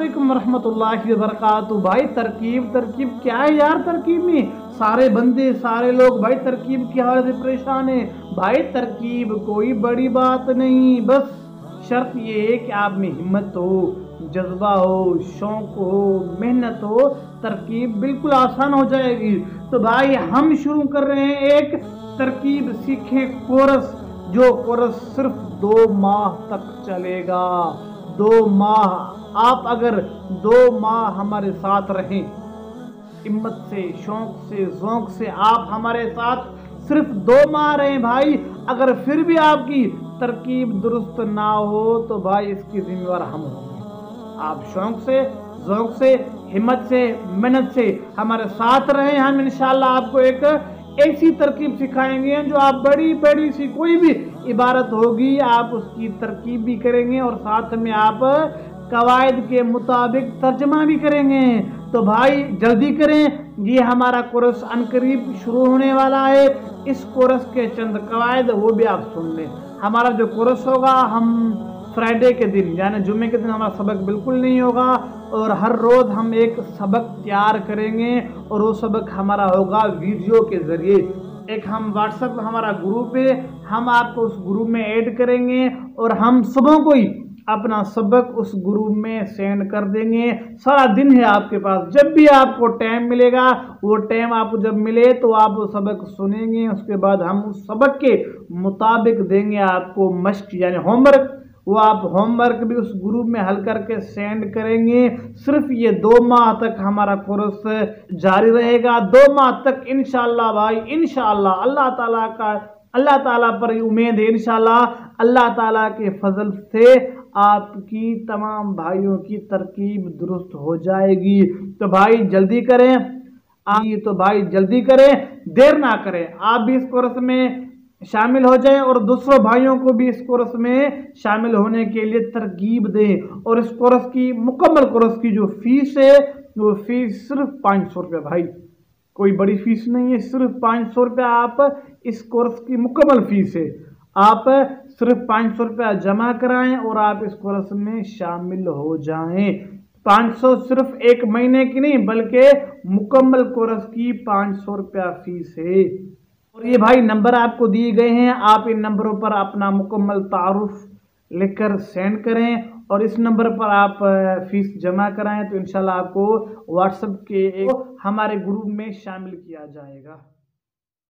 अस्सलामुअलैकुम वरहमतुल्लाहि वबरकातुहू। भाई तरकीब क्या है यार? तरकीब में सारे बंदे सारे लोग भाई तरकीब की हालत से परेशान है। भाई तरकीब कोई बड़ी बात नहीं, बस शर्त ये है कि आप में हिम्मत हो, जज्बा हो, शौक हो, मेहनत हो, तरकीब बिल्कुल आसान हो जाएगी। तो भाई हम शुरू कर रहे हैं एक तरकीब सीखें कोर्स, जो कोर्स सिर्फ 2 माह तक चलेगा। 2 माह आप अगर 2 माह हमारे साथ रहें, हिम्मत से, शौक से, ज़ौक़ से आप हमारे साथ सिर्फ 2 माह रहें भाई, अगर फिर भी आपकी तरकीब दुरुस्त ना हो तो भाई इसकी जिम्मेवार हम होंगे। आप शौक से, ज़ौक़ से, हिम्मत से, मेहनत से हमारे साथ रहें। हम इंशाल्लाह आपको एक ऐसी तरकीब सिखाएंगे जो आप बड़ी सी कोई भी इबारत होगी आप उसकी तरकीब भी करेंगे और साथ में आप कवायद के मुताबिक तर्जमा भी करेंगे। तो भाई जल्दी करें, ये हमारा कोर्स अनकरीब शुरू होने वाला है। इस कोर्स के चंद कवायद वो भी आप सुन लें। हमारा जो कोर्स होगा, हम फ्राइडे के दिन यानी जुम्मे के दिन हमारा सबक बिल्कुल नहीं होगा और हर रोज़ हम एक सबक तैयार करेंगे और वो सबक हमारा होगा वीडियो के ज़रिए। एक हम व्हाट्सएप हमारा ग्रुप है, हम आपको उस ग्रुप में ऐड करेंगे और हम सुबह को ही अपना सबक उस ग्रुप में सेंड कर देंगे। सारा दिन है आपके पास, जब भी आपको टाइम मिलेगा वो टाइम आपको जब मिले तो आप वो सबक सुनेंगे। उसके बाद हम उस सबक के मुताबिक देंगे आपको मश्क यानी होमवर्क, वो आप होमवर्क भी उस ग्रुप में हल करके सेंड करेंगे। सिर्फ ये 2 माह तक हमारा कोर्स जारी रहेगा। 2 माह तक इंशाल्लाह भाई, इंशाल्लाह अल्लाह ताला पर उम्मीद है, इंशाल्लाह अल्लाह ताला के फजल से आपकी तमाम भाइयों की तरकीब दुरुस्त हो जाएगी। तो भाई जल्दी करें, देर ना करें, आप भी इस कोर्स में शामिल हो जाएं और दूसरों भाइयों को भी इस कोर्स में शामिल होने के लिए तरगीब दें। और इस कोर्स की मुकम्मल कोर्स की जो फीस है वो फीस सिर्फ 500 रुपये भाई, कोई बड़ी फीस नहीं है, सिर्फ 500 रुपये आप इस कोर्स की मुकम्मल फीस है। आप सिर्फ 500 रुपया जमा कराएं और आप इस कोर्स में शामिल हो जाएं। 500 सिर्फ 1 महीने की नहीं बल्कि मुकम्मल कोर्स की 500 रुपया फीस है। और ये भाई नंबर आपको दिए गए हैं, आप इन नंबरों पर अपना मुकम्मल तारुफ लिखकर सेंड करें और इस नंबर पर आप फीस जमा कराएं तो इंशाल्लाह आपको व्हाट्सएप के हमारे ग्रुप में शामिल किया जाएगा।